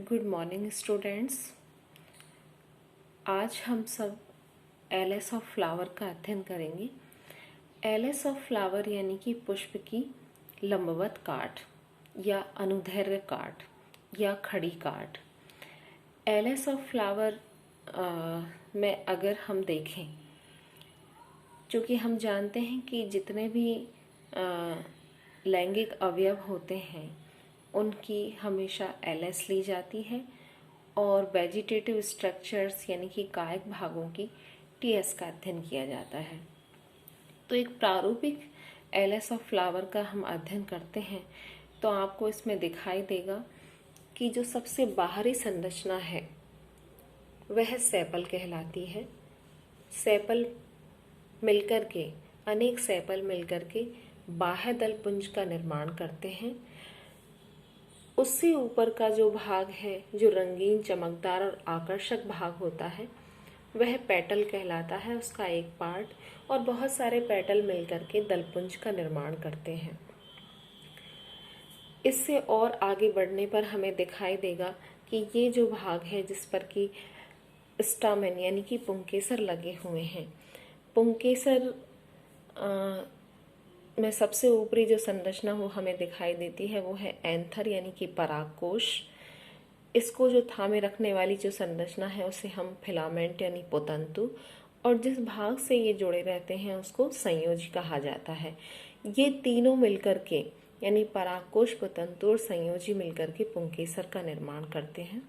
Good morning students. आज हम सब एलएस ऑफ फ्लावर का अध्ययन करेंगे। एलएस ऑफ फ्लावर यानी कि पुष्प की लंबवत काट या अनुदैर्घ्य काट या खड़ी काट। एलएस ऑफ फ्लावर में अगर हम देखें, चूँकि हम जानते हैं कि जितने भी लैंगिक अवयव होते हैं उनकी हमेशा एलएस ली जाती है और वेजिटेटिव स्ट्रक्चर्स यानी कि कायिक भागों की टीएस का अध्ययन किया जाता है। तो एक प्रारूपिक एलएस ऑफ फ्लावर का हम अध्ययन करते हैं तो आपको इसमें दिखाई देगा कि जो सबसे बाहरी संरचना है वह सेपल कहलाती है। सेपल मिलकर के अनेक सेपल मिलकर के बाह्य दल पुंज का निर्माण करते हैं। उससे ऊपर का जो भाग है, जो रंगीन, चमकदार और आकर्षक भाग होता है, वह पेटल कहलाता है, उसका एक पार्ट, और बहुत सारे पेटल मिलकर के दलपुंज का निर्माण करते हैं। इससे और आगे बढ़ने पर हमें दिखाई देगा कि ये जो भाग है जिस पर कि स्टामेन यानी कि पुंकेसर लगे हुए हैं, पुंकेसर में सबसे ऊपरी जो संरचना वो हमें दिखाई देती है वो है एंथर यानी कि परागकोश। इसको जो थामे रखने वाली जो संरचना है उसे हम फिलामेंट यानी पोतंतु, और जिस भाग से ये जुड़े रहते हैं उसको संयोजी कहा जाता है। ये तीनों मिलकर के यानी परागकोश, पोतंतु और संयोजी मिलकर के पुंकेसर का निर्माण करते हैं।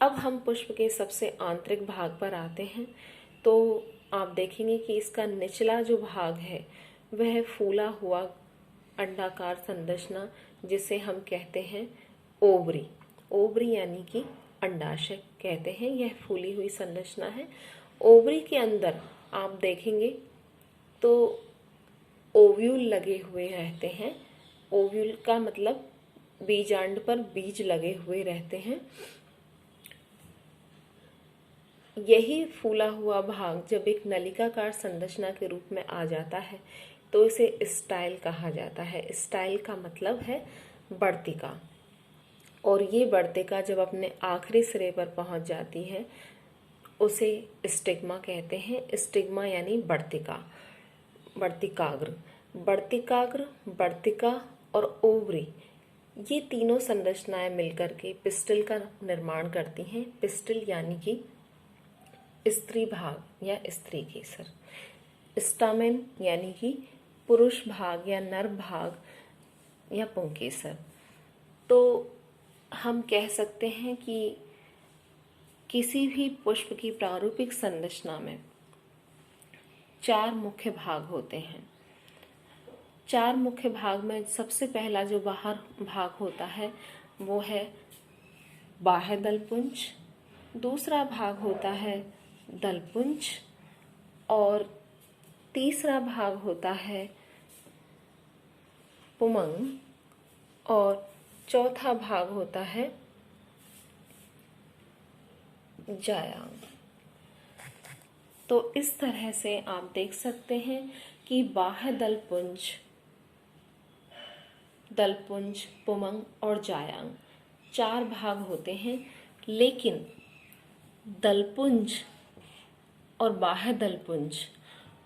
अब हम पुष्प के सबसे आंतरिक भाग पर आते हैं तो आप देखेंगे कि इसका निचला जो भाग है वह फूला हुआ अंडाकार संरचना, जिसे हम कहते हैं ओवरी। ओवरी यानी कि अंडाशय कहते हैं, यह फूली हुई संरचना है। ओवरी के अंदर आप देखेंगे तो ओव्यूल लगे हुए रहते हैं। ओव्यूल का मतलब बीजांड पर बीज लगे हुए रहते हैं। यही फूला हुआ भाग जब एक नलिकाकार संरचना के रूप में आ जाता है तो इसे स्टाइल कहा जाता है। स्टाइल का मतलब है वर्तिका, और ये वर्तिका जब अपने आखिरी सिरे पर पहुंच जाती है उसे स्टिग्मा कहते हैं। स्टिग्मा यानी वर्तिका, वर्तिकाग्र। वर्तिकाग्र, वर्तिका और ओवरी, ये तीनों संरचनाएं मिलकर के पिस्टिल का निर्माण करती हैं। पिस्टिल यानी कि स्त्री भाग या स्त्री केसर। स्टामेन यानी कि पुरुष भाग या नर भाग या पुंकेसर। तो हम कह सकते हैं कि किसी भी पुष्प की प्रारूपिक संरचना में 4 मुख्य भाग होते हैं। 4 मुख्य भाग में सबसे पहला जो बाहर भाग होता है वो है बाह्य दलपुंज, दूसरा भाग होता है दलपुंज, और तीसरा भाग होता है पुमंग, और चौथा भाग होता है जायांग। तो इस तरह से आप देख सकते हैं कि बाह्य दलपुंज, दलपुंज, पुमंग और जायांग 4 भाग होते हैं, लेकिन दलपुंज और बाह्य दलपुंज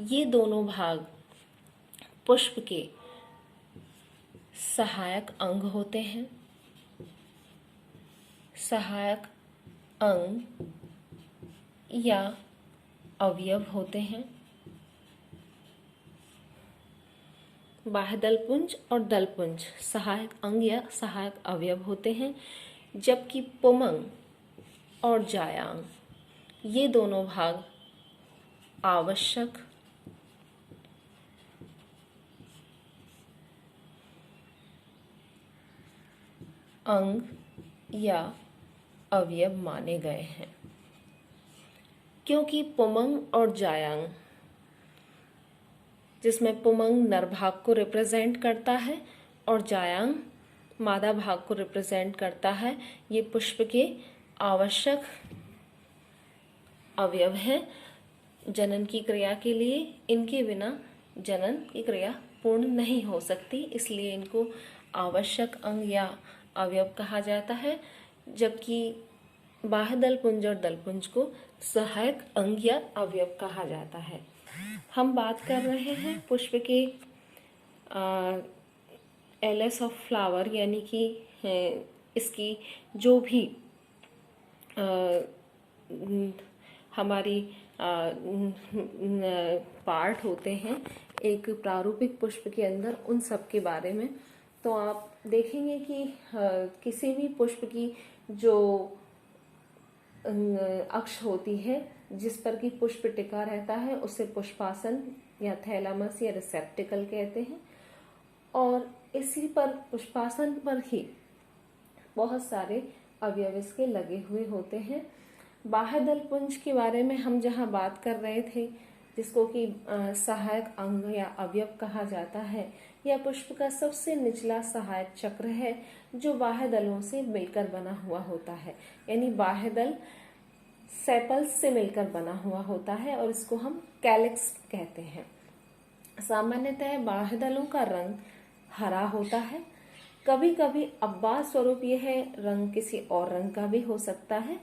ये दोनों भाग पुष्प के सहायक अंग होते हैं। सहायक अंग या अवयव होते हैं। बाह्य दलपुंज और दलपुंज सहायक अंग या सहायक अवयव होते हैं, जबकि पुमंग और जायांग ये दोनों भाग आवश्यक अंग या अवयव माने गए हैं, क्योंकि पुमंग और जायांग, जिसमें पुमंग नर भाग को रिप्रेजेंट करता है और जायांग मादा भाग को रिप्रेजेंट करता है, ये पुष्प के आवश्यक अवयव हैं जनन की क्रिया के लिए। इनके बिना जनन की क्रिया पूर्ण नहीं हो सकती, इसलिए इनको आवश्यक अंग या अवयव कहा जाता है। जबकि बाह्य दलपुंज और दलपुंज को सहायक अंग या अवयव कहा जाता है। हम बात कर रहे हैं पुष्प के एलएस ऑफ फ्लावर, यानी कि इसकी जो भी हमारी पार्ट होते हैं एक प्रारूपिक पुष्प के अंदर, उन सब के बारे में। तो आप देखेंगे कि किसी भी पुष्प की जो अक्ष होती है जिस पर कि पुष्प टिका रहता है उसे पुष्पासन या थैलामस या रिसेप्टिकल कहते हैं। और इसी पर पुष्पासन पर ही बहुत सारे अवयव इसके लगे हुए होते हैं। बाह्य दलपुंज के बारे में हम जहाँ बात कर रहे थे, जिसको कि सहायक अंग या अवयव कहा जाता है, यह पुष्प का सबसे निचला सहायक चक्र है जो बाह्य दलों से मिलकर बना हुआ होता है। यानी बाह्य दल सेपल्स से मिलकर बना हुआ होता है और इसको हम कैलिक्स कहते हैं। सामान्यतः बाह्य दलों का रंग हरा होता है। कभी कभी अब्बा स्वरूप यह रंग किसी और रंग का भी हो सकता है।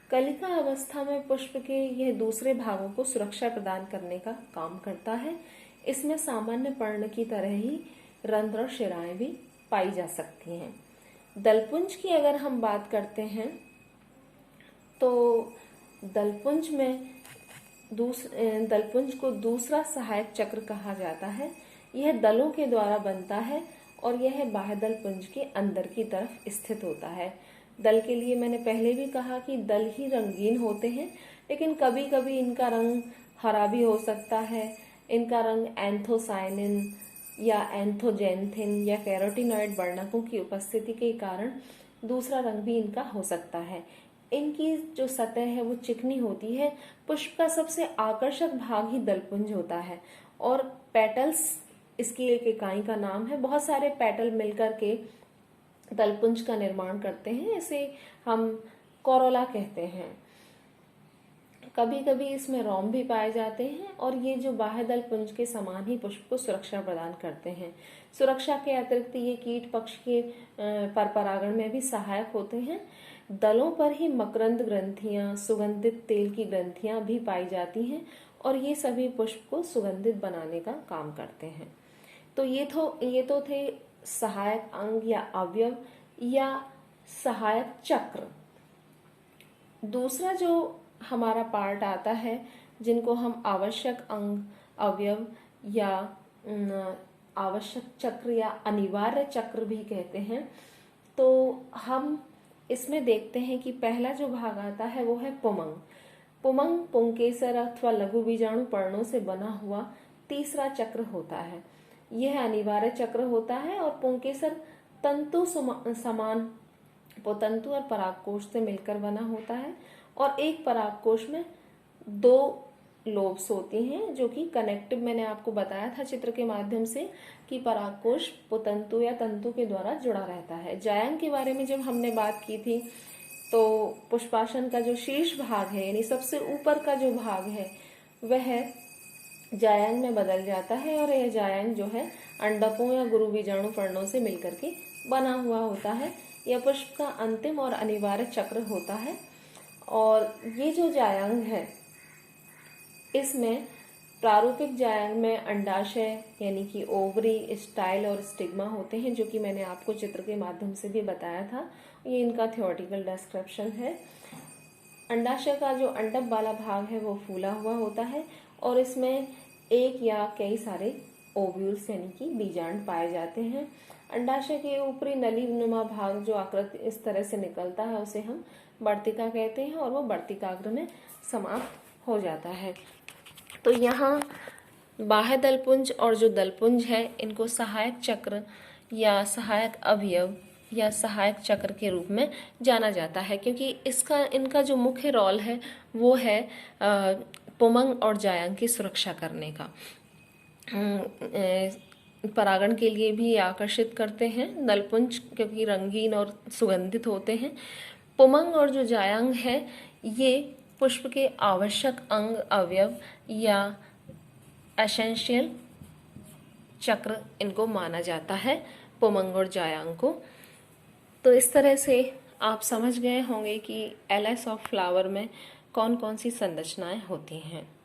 कलिका अवस्था में पुष्प के यह दूसरे भागों को सुरक्षा प्रदान करने का काम करता है। इसमें सामान्य पर्ण की तरह ही रंध्र और शिराएं भी पाई जा सकती हैं। दलपुंज की अगर हम बात करते हैं तो दलपुंज को दूसरा सहायक चक्र कहा जाता है। यह दलों के द्वारा बनता है और यह बाह्य दलपुंज के अंदर की तरफ स्थित होता है। दल के लिए मैंने पहले भी कहा कि दल ही रंगीन होते हैं, लेकिन कभी कभी इनका रंग हरा भी हो सकता है। इनका रंग एंथोसायनिन या एंथोजेंथिन या कैरोटीनॉइड वर्णकों की उपस्थिति के कारण दूसरा रंग भी इनका हो सकता है। इनकी जो सतह है वो चिकनी होती है। पुष्प का सबसे आकर्षक भाग ही दलपुंज होता है और पेटल्स इसकी एक इकाई का नाम है। बहुत सारे पेटल मिलकर के दलपुंज का निर्माण करते हैं। इसे हम कोरोला कहते हैं। कभी कभी इसमें रोम भी पाए जाते हैं और ये जो बाह्य दलपुंज के समान ही पुष्प को सुरक्षा प्रदान करते हैं। सुरक्षा के अतिरिक्त ये कीट पक्ष के पर परागण में भी सहायक होते हैं। दलों पर ही मकरंद ग्रंथियां, सुगंधित तेल की ग्रंथियां भी पाई जाती हैं और ये सभी पुष्प को सुगंधित बनाने का काम करते हैं। तो ये तो थे सहायक अंग या अवयव या सहायक चक्र। दूसरा जो हमारा पार्ट आता है जिनको हम आवश्यक अंग, अवयव या आवश्यक चक्र या अनिवार्य चक्र भी कहते हैं। तो हम इसमें देखते हैं कि पहला जो भाग आता है वो है पुमंग। पुमंग पुंकेसर अथवा लघु बीजाणु पर्णों से बना हुआ तीसरा चक्र होता है। यह अनिवार्य चक्र होता है और पुंकेसर तंतु समान पोतंतु और परागकोश से मिलकर बना होता है और एक परागकोश में 2 लोब्स होती हैं जो कि कनेक्टिव, मैंने आपको बताया था चित्र के माध्यम से कि परागकोश पोतंतु या तंतु के द्वारा जुड़ा रहता है। जायंग के बारे में जब हमने बात की थी तो पुष्पासन का जो शीर्ष भाग है यानी सबसे ऊपर का जो भाग है वह जायंग में बदल जाता है और यह जायंग जो है अंडकों या गुरु बीजाणु पर्णों से मिलकर के बना हुआ होता है। यह पुष्प का अंतिम और अनिवार्य चक्र होता है। और ये जो जायंग है इसमें प्रारूपिक जायंग में अंडाशय यानी कि ओवरी, स्टाइल और स्टिग्मा होते हैं, जो कि मैंने आपको चित्र के माध्यम से भी बताया था। ये इनका थ्योरेटिकल डिस्क्रिप्शन है। अंडाशय का जो अंडक वाला भाग है वो फूला हुआ होता है और इसमें एक या कई सारे ओव्यूल्स यानी कि बीजांड पाए जाते हैं। अंडाशय के ऊपरी नलीनुमा भाग जो आकृति इस तरह से निकलता है उसे हम वर्तिका कहते हैं और वो वर्तिकाग्र में समाप्त हो जाता है। तो यहाँ बाह्य दलपुंज और जो दलपुंज है इनको सहायक चक्र या सहायक अवयव या सहायक चक्र के रूप में जाना जाता है, क्योंकि इनका जो मुख्य रोल है वो है पुमंग और जायंग की सुरक्षा करने का। परागण के लिए भी आकर्षित करते हैं दलपुंज, क्योंकि रंगीन और सुगंधित होते हैं। पुमंग और जो जायंग है ये पुष्प के आवश्यक अंग, अवयव या एसेंशियल चक्र इनको माना जाता है, पुमंग और जायंग को। तो इस तरह से आप समझ गए होंगे कि एलएस ऑफ फ्लावर में कौन कौन सी संरचनाएं होती हैं।